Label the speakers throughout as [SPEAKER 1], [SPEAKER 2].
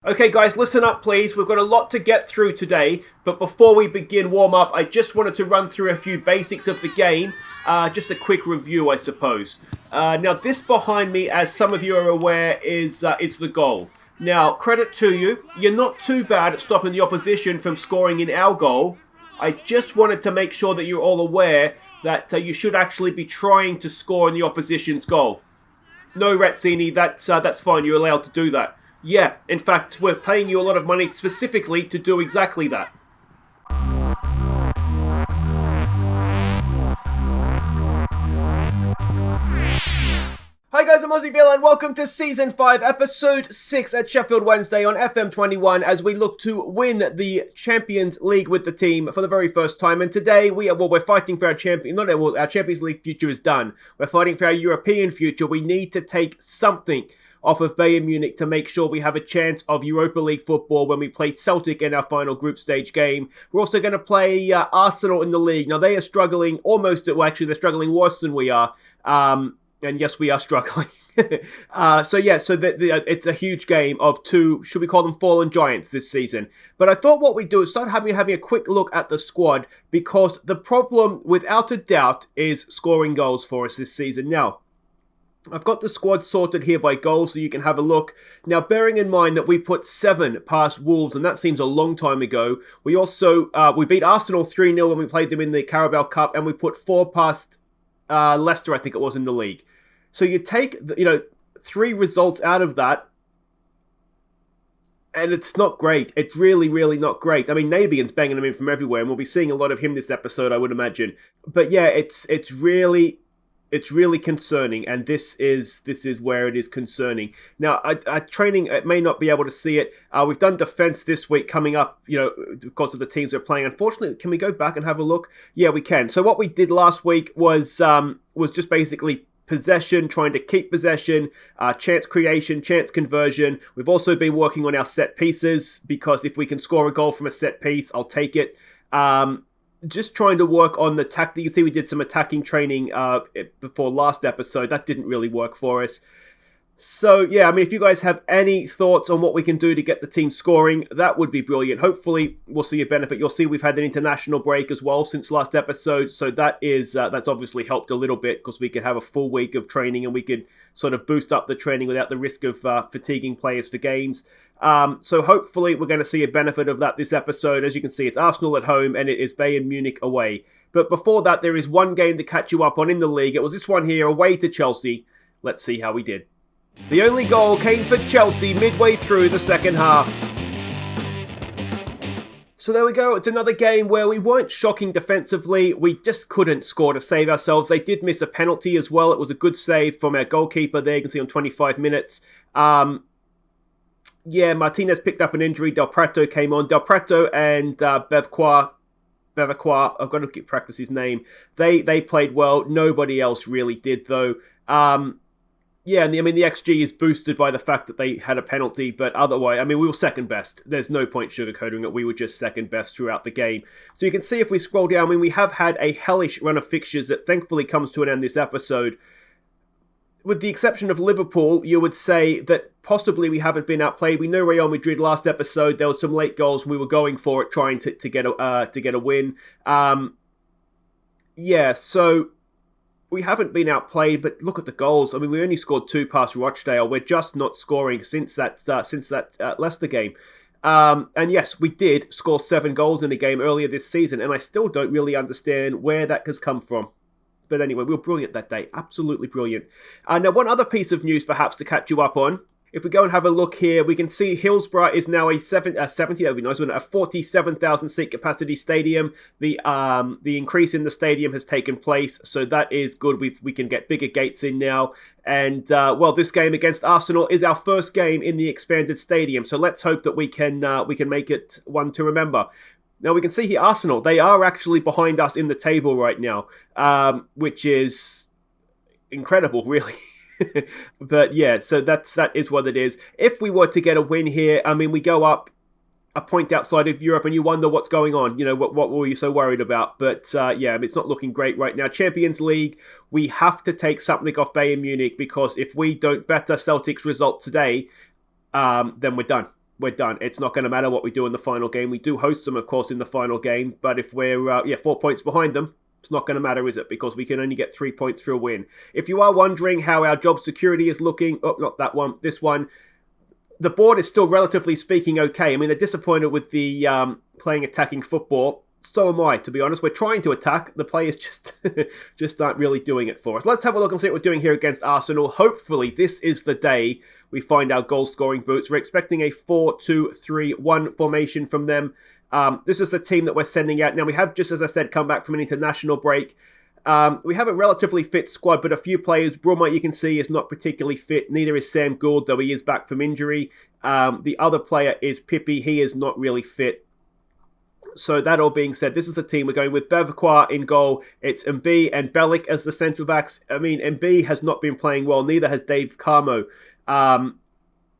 [SPEAKER 1] Okay guys, listen up please. We've got a lot to get through today, but before we begin warm up, I just wanted to run through a few basics of the game. Just a quick review, I suppose. Now this behind me, as some of you are aware, is the goal. Now, credit to you, you're not too bad at stopping the opposition from scoring in our goal. I just wanted to make sure that you're all aware that you should actually be trying to score in the opposition's goal. No, Retzini, that's fine, you're allowed to do that. Yeah, in fact, we're paying you a lot of money specifically to do exactly that. Hi guys, I'm Aussie and welcome to Season 5, Episode 6 at Sheffield Wednesday on FM21 as we look to win the Champions League with the team for the very first time. And today, we're fighting for our our Champions League future is done. We're fighting for our European future. We need to take something off of Bayern Munich to make sure we have a chance of Europa League football when we play Celtic in our final group stage game. We're also going to play Arsenal in the league. Now, they are struggling they're struggling worse than we are. And yes, we are struggling. It's a huge game of two, should we call them fallen giants this season. But I thought what we'd do is start having a quick look at the squad, because the problem, without a doubt, is scoring goals for us this season. Now, I've got the squad sorted here by goals so you can have a look. Now, bearing in mind that we put 7 past Wolves, and that seems a long time ago. We also, we beat Arsenal 3-0 when we played them in the Carabao Cup, and we put 4 past Leicester, I think it was, in the league. So you take, 3 results out of that, and it's not great. It's really, really not great. I mean, Nabian's banging them in from everywhere, and we'll be seeing a lot of him this episode, I would imagine. But yeah, it's really concerning, and this is where it is concerning. Now, training, it may not be able to see it. We've done defense this week coming up, because of the teams we're playing. Unfortunately, can we go back and have a look? Yeah, we can. So what we did last week was just basically possession, trying to keep possession, chance creation, chance conversion. We've also been working on our set pieces, because if we can score a goal from a set piece, I'll take it. Just trying to work on the tactic. You see, we did some attacking training before last episode. That didn't really work for us. So, yeah, I mean, if you guys have any thoughts on what we can do to get the team scoring, that would be brilliant. Hopefully, we'll see a benefit. You'll see we've had an international break as well since last episode. So that's obviously helped a little bit, because we could have a full week of training and we could sort of boost up the training without the risk of fatiguing players for games. So hopefully, we're going to see a benefit of that this episode. As you can see, it's Arsenal at home and it is Bayern Munich away. But before that, there is one game to catch you up on in the league. It was this one here, away to Chelsea. Let's see how we did. The only goal came for Chelsea midway through the second half. So there we go. It's another game where we weren't shocking defensively. We just couldn't score to save ourselves. They did miss a penalty as well. It was a good save from our goalkeeper there. You can see on 25 minutes. Martinez picked up an injury. Del Prato came on. Del Prato and Bevecois, I've got to practice his name. They played well. Nobody else really did, though. The XG is boosted by the fact that they had a penalty, but otherwise, we were second best. There's no point sugarcoating it. We were just second best throughout the game. So you can see if we scroll down, we have had a hellish run of fixtures that thankfully comes to an end this episode. With the exception of Liverpool, you would say that possibly we haven't been outplayed. We know Real Madrid last episode, there was some late goals. We were going for it, trying to get a win. So we haven't been outplayed, but look at the goals. We only scored 2 past Rochdale. We're just not scoring since that Leicester game. And yes, we did score 7 goals in a game earlier this season, and I still don't really understand where that has come from. But anyway, we were brilliant that day. Absolutely brilliant. Now, one other piece of news perhaps to catch you up on. If we go and have a look here, we can see Hillsborough is now a 47,000 seat capacity stadium. The increase in the stadium has taken place, so that is good. We can get bigger gates in now. And, this game against Arsenal is our first game in the expanded stadium. So let's hope that we can make it one to remember. Now, we can see here, Arsenal, they are actually behind us in the table right now, which is incredible, really. But yeah, so that is what it is. If we were to get a win here, we go up a point outside of Europe and you wonder what's going on. What were you so worried about? But it's not looking great right now. Champions League, we have to take something off Bayern Munich, because if we don't better Celtic's result today, then we're done. we're done. It's not going to matter what we do in the final game. We do host them, of course, in the final game, but if we're 4 points behind them, it's not going to matter, is it? Because we can only get 3 points for a win. If you are wondering how our job security is looking, not that one, this one, the board is still relatively speaking okay. I mean, they're disappointed with the playing attacking football. So am I, to be honest. We're trying to attack. The players just aren't really doing it for us. Let's have a look and see what we're doing here against Arsenal. Hopefully, this is the day we find our goal-scoring boots. We're expecting a 4-2-3-1 formation from them. This is the team that we're sending out. Now, we have, just as I said, come back from an international break. We have a relatively fit squad, but a few players. Bruma, you can see, is not particularly fit. Neither is Sam Gould, though he is back from injury. The other player is Pippi. He is not really fit. So that all being said, this is a team we're going with Bevacqua in goal. It's Mb and Bellic as the centre backs. I mean, Mb has not been playing well. Neither has Dave Carmo.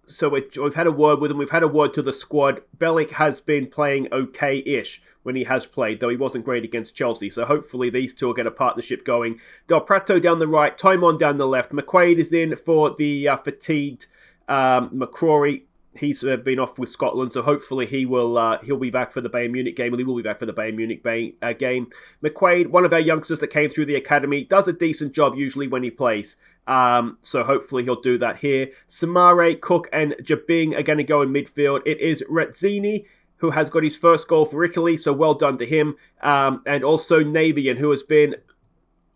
[SPEAKER 1] So we've had a word with him. We've had a word to the squad. Bellic has been playing okay-ish when he has played, though he wasn't great against Chelsea. So hopefully these two will get a partnership going. Del Prato down the right, Timon down the left. McQuaid is in for the fatigued McCrory. He's been off with Scotland, so hopefully he'll be back for the Bayern Munich game, and he will be back for the Bayern Munich game. McQuaid, one of our youngsters that came through the academy, does a decent job usually when he plays. So hopefully he'll do that here. Samare, Cook, and Jabing are going to go in midfield. It is Retzini who has got his first goal for Italy, so well done to him. And also Nabian, who has been,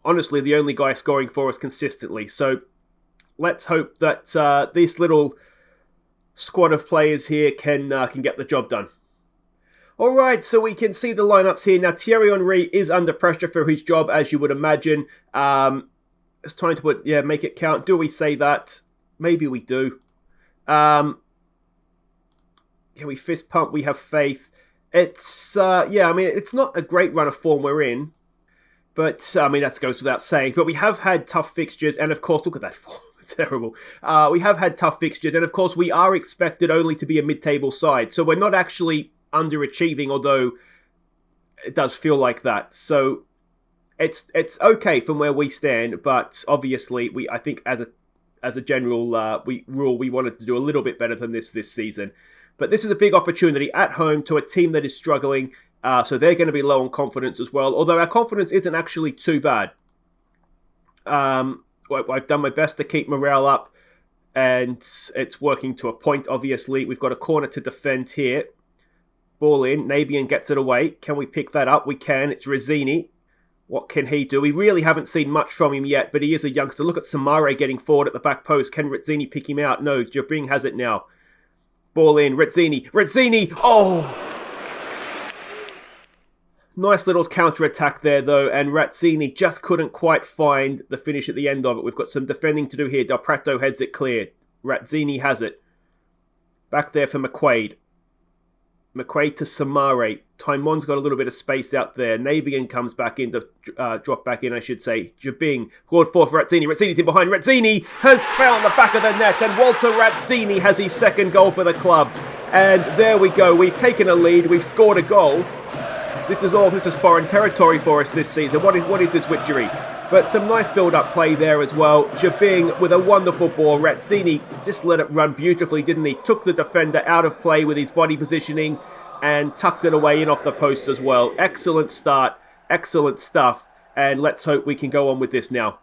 [SPEAKER 1] honestly, the only guy scoring for us consistently. So let's hope that this little squad of players here can get the job done. All right, so we can see the lineups here. Now, Thierry Henry is under pressure for his job, as you would imagine. It's time to make it count. Do we say that? Maybe we do. Can we fist pump? We have faith. It's, it's not a great run of form we're in. But, I mean, that goes without saying. But we have had tough fixtures. And, of course, look at that form. Terrible. We have had tough fixtures, and of course we are expected only to be a mid-table side, so we're not actually underachieving, although it does feel like that. So it's okay from where we stand, but obviously I think as a general rule we wanted to do a little bit better than this season. But this is a big opportunity at home to a team that is struggling, so they're going to be low on confidence as well. Although our confidence isn't actually too bad. I've done my best to keep morale up, and it's working to a point, obviously. We've got a corner to defend here. Ball in. Nabian gets it away. Can we pick that up? We can. It's Rizzini. What can he do? We really haven't seen much from him yet, but he is a youngster. Look at Samare getting forward at the back post. Can Rizzini pick him out? No, Jabing has it now. Ball in. Rizzini! Oh! Nice little counter-attack there, though, and Razzini just couldn't quite find the finish at the end of it. We've got some defending to do here. Del Prato heads it clear. Razzini has it. Back there for McQuaid. McQuaid to Samare. Timon's got a little bit of space out there. Nabian comes back in to drop back in, I should say. Jabing, forward for Razzini. Razzini's in behind. Razzini has found the back of the net, and Walter Razzini has his second goal for the club. And there we go. We've taken a lead. We've scored a goal. This is foreign territory for us this season. What is this witchery? But some nice build-up play there as well. Jabing with a wonderful ball. Razzini just let it run beautifully, didn't he? Took the defender out of play with his body positioning and tucked it away in off the post as well. Excellent start. Excellent stuff. And let's hope we can go on with this now.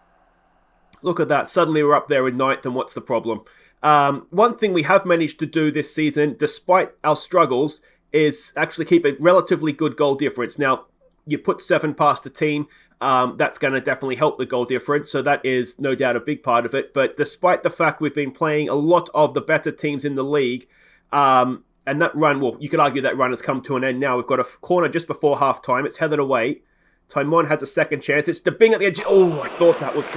[SPEAKER 1] Look at that. Suddenly we're up there in ninth, and what's the problem? One thing we have managed to do this season, despite our struggles, is actually keep a relatively good goal difference. Now, you put 7 past the team, that's going to definitely help the goal difference, so that is no doubt a big part of it. But despite the fact we've been playing a lot of the better teams in the league, and that run, well, you could argue that run has come to an end now. We've got a corner just before half-time. It's headed away. Timon has a second chance. It's Jabing at the edge. Oh, I thought that was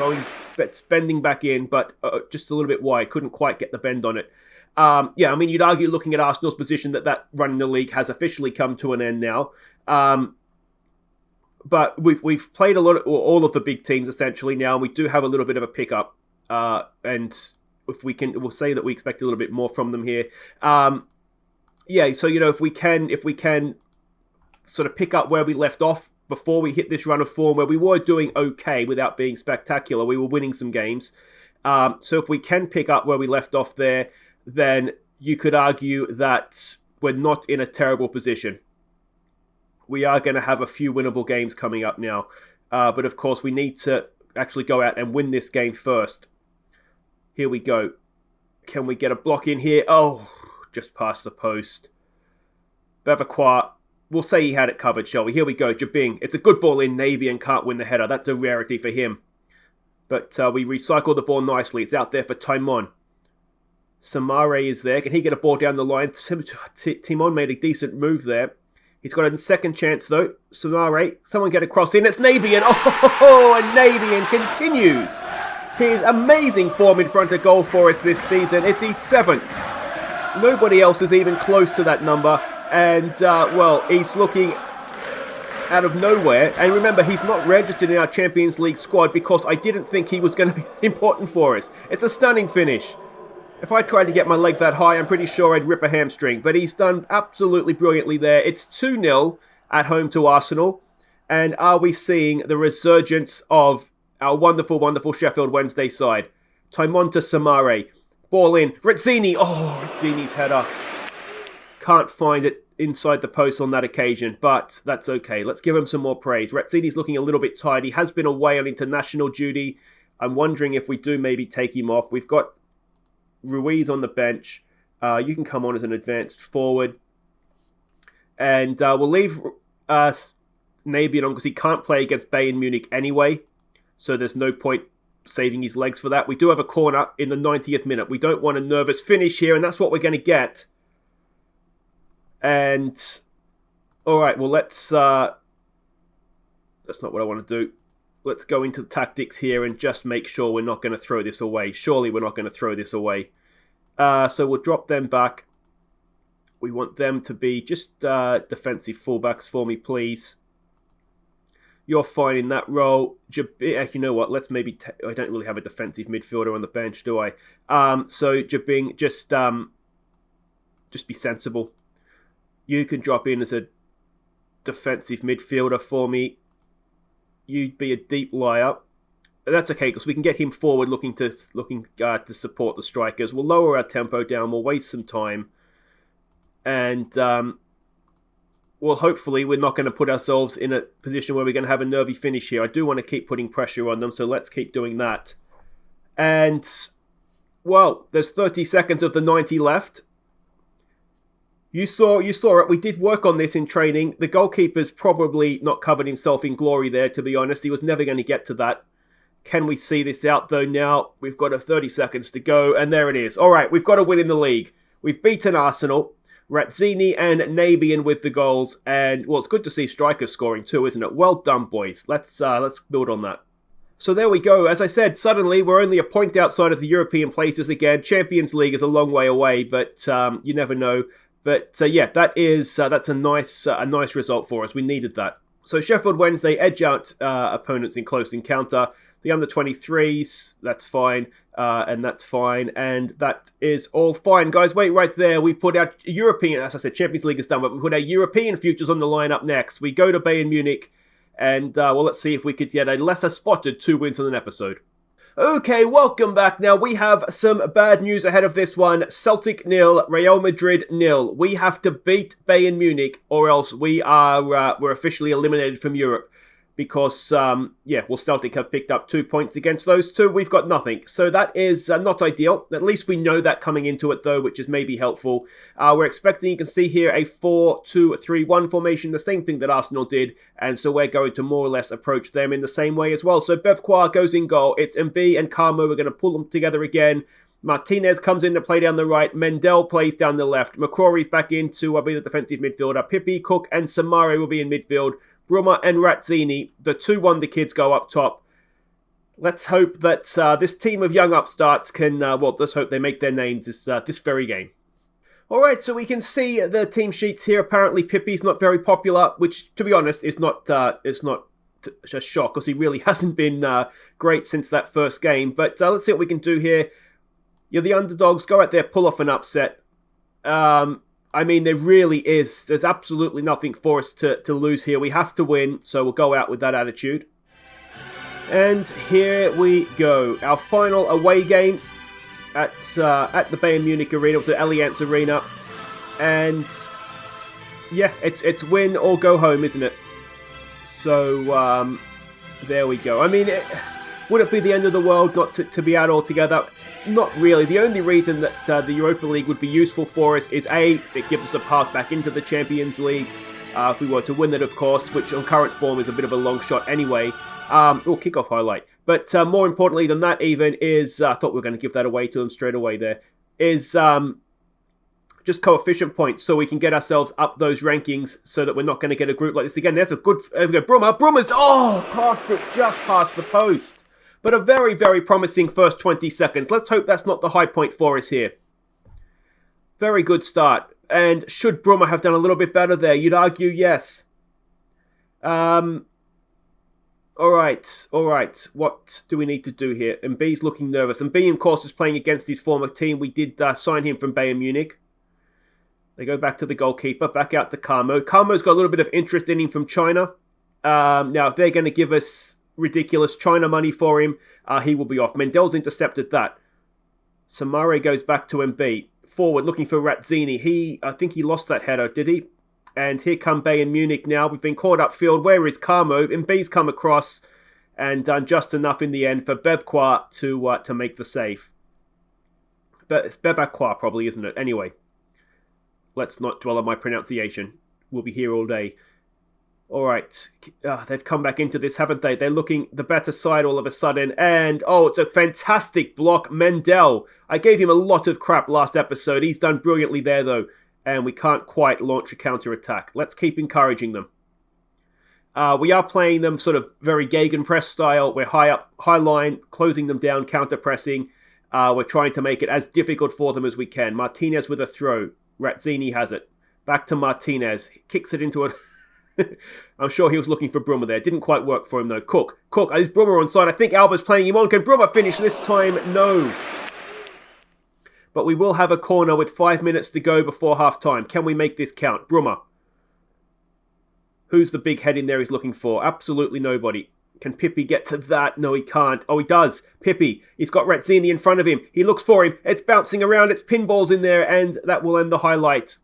[SPEAKER 1] bending back in, but just a little bit wide. Couldn't quite get the bend on it. You'd argue looking at Arsenal's position that run in the league has officially come to an end now. But we've played all of the big teams essentially now, and we do have a little bit of a pickup. And if we can, we'll say that we expect a little bit more from them here. So if we can sort of pick up where we left off before we hit this run of form, where we were doing okay without being spectacular, we were winning some games. So if we can pick up where we left off there, then you could argue that we're not in a terrible position. We are going to have a few winnable games coming up now. But of course, we need to actually go out and win this game first. Here we go. Can we get a block in here? Oh, just past the post. Bevacqua, we'll say he had it covered, shall we? Here we go, Jabing. It's a good ball in, Navy, and can't win the header. That's a rarity for him. But we recycle the ball nicely. It's out there for Timon. Samare is there. Can he get a ball down the line? Timon made a decent move there. He's got a second chance, though. Samare, someone get across in. It's Nabian. Oh, and Nabian continues his amazing form in front of goal for us this season. It's his 7th. Nobody else is even close to that number. And, well, he's looking out of nowhere. And remember, he's not registered in our Champions League squad because I didn't think he was going to be important for us. It's a stunning finish. If I tried to get my leg that high, I'm pretty sure I'd rip a hamstring. But he's done absolutely brilliantly there. It's 2-0 at home to Arsenal. And are we seeing the resurgence of our wonderful, wonderful Sheffield Wednesday side? Timon to Samare. Ball in. Rezzini. Oh, Rezzini's header. Can't find it inside the post on that occasion, but that's okay. Let's give him some more praise. Rezzini's looking a little bit tired. He has been away on international duty. I'm wondering if we do maybe take him off. We've got Ruiz on the bench. You can come on as an advanced forward. And we'll leave Nabian on because he can't play against Bayern Munich anyway. So there's no point saving his legs for that. We do have a corner in the 90th minute. We don't want a nervous finish here, and that's what we're going to get. And, all right, well, that's not what I want to do. Let's go into the tactics here and just make sure we're not going to throw this away. Surely we're not going to throw this away. So we'll drop them back. We want them to be just defensive fullbacks for me, please. You're fine in that role. You know what? Let's maybe... I don't really have a defensive midfielder on the bench, do I? So Jabing, just be sensible. You can drop in as a defensive midfielder for me. You'd be a deep liar. That's okay, because we can get him forward looking to support the strikers. We'll lower our tempo down. We'll waste some time. And, well, hopefully we're not going to put ourselves in a position where we're going to have a nervy finish here. I do want to keep putting pressure on them, so let's keep doing that. And, well, there's 30 seconds of the 90 left. You saw it. We did work on this in training. The goalkeeper's probably not covered himself in glory there, to be honest. He was never going to get to that. Can we see this out, though, now? We've got 30 seconds to go, and there it is. All right, we've got to win in the league. We've beaten Arsenal. Razzini and Nabian with the goals. And, well, it's good to see strikers scoring too, isn't it? Well done, boys. Let's build on that. So there we go. As I said, suddenly we're only a point outside of the European places again. Champions League is a long way away, but you never know. But yeah, that's a nice result for us. We needed that. So Sheffield Wednesday edge out opponents in close encounter. The under-23s, that's fine, and that's fine, and that is all fine. Guys, wait right there. We put our European, as I said, Champions League is done, but we put our European futures on the line up next. We go to Bayern Munich, and well, let's see if we could get a lesser spotted 2 wins in an episode. Okay, welcome back. Now, we have some bad news ahead of this one. Celtic 0, Real Madrid 0. We have to beat Bayern Munich, or else we're officially eliminated from Europe. Because, Celtic have picked up 2 points against those two. We've got nothing. So that is not ideal. At least we know that coming into it, though, which is maybe helpful. We're expecting, you can see here, a 4-2-3-1 formation, the same thing that Arsenal did. And so we're going to more or less approach them in the same way as well. So Bevacqua goes in goal. It's Mb and Carmo. We're going to pull them together again. Martinez comes in to play down the right. Mendel plays down the left. McCrory's back in to be the defensive midfielder. Pippi, Cook and Samare will be in midfield. Brummer and Razzini, the two wonder kids, go up top. Let's hope that this team of young upstarts can, let's hope they make their names this very game. Alright, so we can see the team sheets here. Apparently Pippi's not very popular, which, to be honest, is not a shock, because he really hasn't been great since that first game. But let's see what we can do here. You're the underdogs, go out there, pull off an upset. There's absolutely nothing for us to lose here. We have to win, so we'll go out with that attitude. And here we go. Our final away game. at the Bayern Munich Arena, the Allianz Arena, and yeah, it's win or go home, isn't it? So there we go. I mean, would it be the end of the world not to be out altogether? Not really. The only reason that the Europa League would be useful for us is A, it gives us a path back into the Champions League, if we were to win it, of course, which on current form is a bit of a long shot anyway. Or kickoff highlight. But more importantly than that even is, I thought we were going to give that away to them straight away there, is just coefficient points so we can get ourselves up those rankings so that we're not going to get a group like this again. There's a good, Brummer's, passed it just past the post. But a very, very promising first 20 seconds. Let's hope that's not the high point for us here. Very good start. And should Brummer have done a little bit better there? You'd argue yes. All right. What do we need to do here? And B's looking nervous. And B, of course, is playing against his former team. We did sign him from Bayern Munich. They go back to the goalkeeper, back out to Carmo. Carmo's got a little bit of interest in him from China. Now, if they're going to give us ridiculous China money for him, he will be off. Mendel's intercepted that. Samare goes back to MB. Forward, looking for Razzini. I think he lost that header, did he? And here come Bayern Munich now. We've been caught upfield. Where is Carmo? MB's come across and done just enough in the end for Bevqua to make the save. But it's Bevqua probably, isn't it? Anyway, let's not dwell on my pronunciation. We'll be here all day. All right, they've come back into this, haven't they? They're looking the better side all of a sudden. And, it's a fantastic block. Mendel. I gave him a lot of crap last episode. He's done brilliantly there, though. And we can't quite launch a counter-attack. Let's keep encouraging them. We are playing them sort of very gegenpress style. We're high up, high line, closing them down, counter-pressing. We're trying to make it as difficult for them as we can. Martinez with a throw. Razzini has it. Back to Martinez. He kicks it into a... I'm sure he was looking for Brummer there. Didn't quite work for him though. Cook. Is Brummer onside? I think Alba's playing him on. Can Brummer finish this time? No. But we will have a corner with 5 minutes to go before half time. Can we make this count? Brummer. Who's the big head in there he's looking for? Absolutely nobody. Can Pippi get to that? No, he can't. Oh, he does. Pippi. He's got Razzini in front of him. He looks for him. It's bouncing around. It's pinballs in there. And that will end the highlight.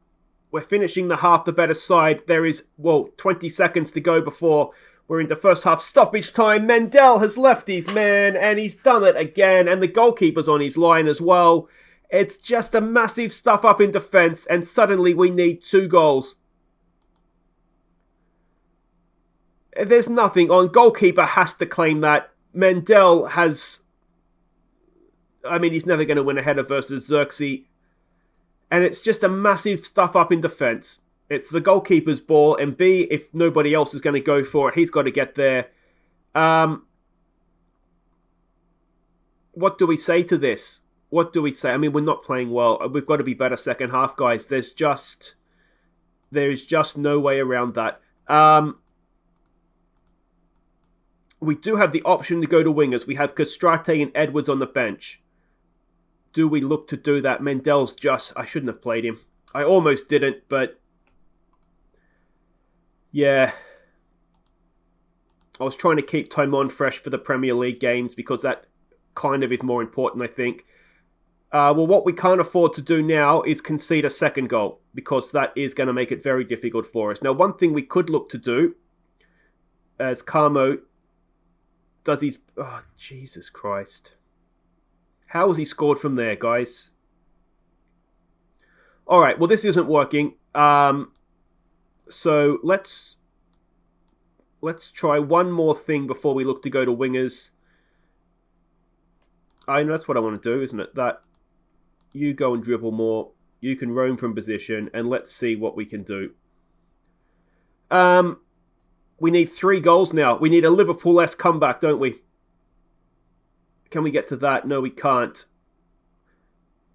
[SPEAKER 1] We're finishing the half the better side. There is, 20 seconds to go before we're into first half stoppage time. Mendel has left his man, and he's done it again. And the goalkeeper's on his line as well. It's just a massive stuff up in defence, and suddenly we need 2 goals. There's nothing on. Goalkeeper has to claim that. Mendel has... he's never going to win a header versus Xerxes. And it's just a massive stuff up in defence. It's the goalkeeper's ball. And B, if nobody else is going to go for it, he's got to get there. What do we say to this? What do we say? We're not playing well. We've got to be better second half, guys. There's just no way around that. We do have the option to go to wingers. We have Castrate and Edwards on the bench. Do we look to do that? Mendel's just... I shouldn't have played him. I almost didn't, but... yeah. I was trying to keep Timon fresh for the Premier League games because that kind of is more important, I think. What we can't afford to do now is concede a second goal because that is going to make it very difficult for us. Now, one thing we could look to do as Carmo does his... oh, Jesus Christ. How has he scored from there, guys? All right, well, this isn't working. So let's try one more thing before we look to go to wingers. I know that's what I want to do, isn't it? That you go and dribble more. You can roam from position, and let's see what we can do. We need 3 goals now. We need a Liverpool-esque comeback, don't we? Can we get to that? No, we can't.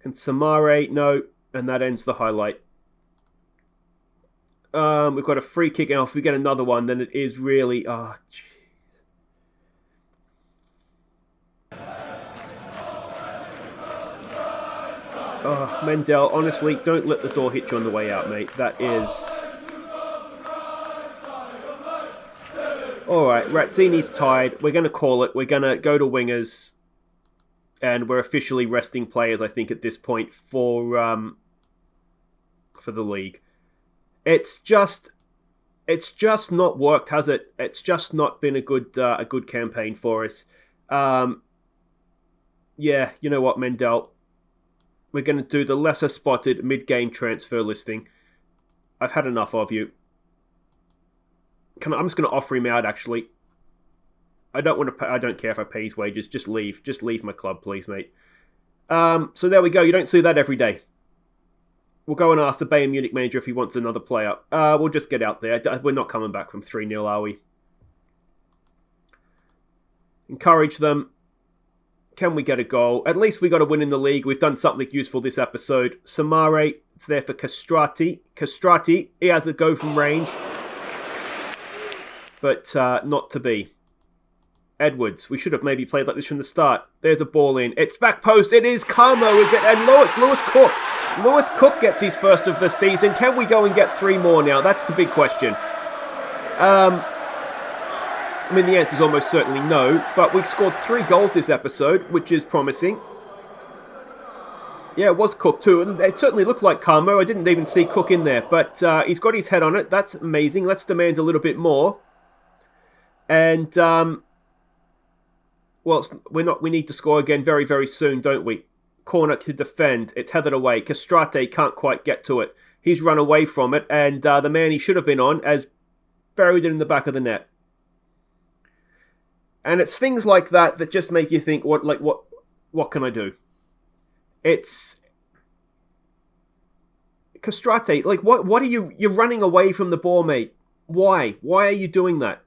[SPEAKER 1] Can Samare? No. And that ends the highlight. We've got a free kick. And if we get another one, then it is really... oh, jeez. Oh, Mendel, honestly, don't let the door hit you on the way out, mate. That is... Alright, Razzini's tied. We're going to call it. We're going to go to wingers. and we're officially resting players, I think, at this point for the league. It's just not worked, has it? It's just not been a good campaign for us. Yeah, you know what, Mendel? We're going to do the lesser spotted mid-game transfer listing. I've had enough of you. I'm just going to offer him out, actually. I don't care if I pay his wages. Just leave. Just leave my club, please, mate. So there we go. You don't see that every day. We'll go and ask the Bayern Munich manager if he wants another player. We'll just get out there. We're not coming back from 3-0, are we? Encourage them. Can we get a goal? At least we got a win in the league. We've done something useful this episode. Samare, it's there for Castrati. Castrati, he has a go from range. But not to be. Edwards, we should have maybe played like this from the start. There's a ball in. It's back post. It is Carmo, is it? And Lewis Cook. Lewis Cook gets his first of the season. Can we go and get 3 more now? That's the big question. I mean, the answer is almost certainly no, but we've scored 3 goals this episode, which is promising. Yeah, it was Cook too. It certainly looked like Carmo. I didn't even see Cook in there, but he's got his head on it. That's amazing. Let's demand a little bit more. And, well, we need to score again very, very soon, don't we? Corner to defend. It's headed away. Castrate can't quite get to it. He's run away from it, and the man he should have been on has buried it in the back of the net. And it's things like that that just make you think, what can I do? It's Castrate. Like, what are you're running away from the ball, mate? Why? Why are you doing that?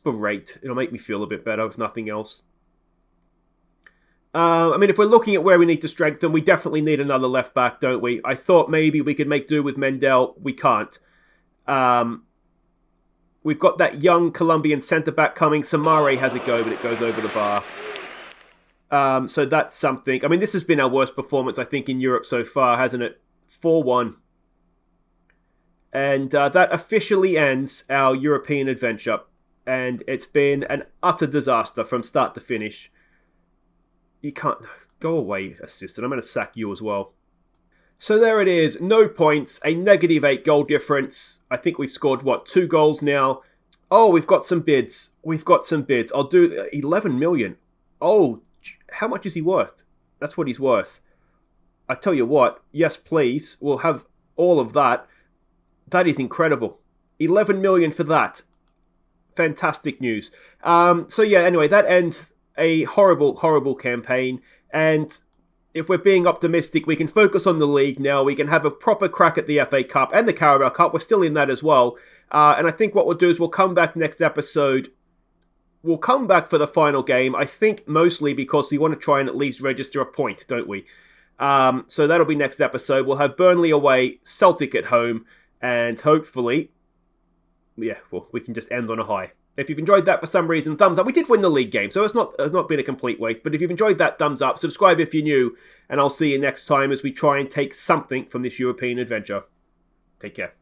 [SPEAKER 1] Berate. It'll make me feel a bit better, if nothing else. I mean, if we're looking at where we need to strengthen, we definitely need another left back, don't we? I thought maybe we could make do with Mendel. We can't. We've got that young Colombian centre-back coming. Samare has a go, but it goes over the bar. So that's something. I mean, this has been our worst performance, I think, in Europe so far, hasn't it? 4-1. And that officially ends our European adventure. And it's been an utter disaster from start to finish. You can't... Go away, assistant. I'm going to sack you as well. So there it is. No points. A -8 goal difference. I think we've scored, 2 goals now. Oh, we've got some bids. I'll do 11 million. Oh, how much is he worth? That's what he's worth. I tell you what. Yes, please. We'll have all of that. That is incredible. 11 million for that. Fantastic news. So yeah, anyway, that ends a horrible, horrible campaign. And if we're being optimistic, we can focus on the league now. We can have a proper crack at the FA Cup and the Carabao Cup. We're still in that as well. And I think what we'll do is we'll come back next episode. We'll come back for the final game. I think mostly because we want to try and at least register a point, don't we? So that'll be next episode. We'll have Burnley away, Celtic at home, and hopefully... yeah, well, we can just end on a high. If you've enjoyed that for some reason, thumbs up. We did win the league game, so it's not been a complete waste. But if you've enjoyed that, thumbs up. Subscribe if you're new. And I'll see you next time as we try and take something from this European adventure. Take care.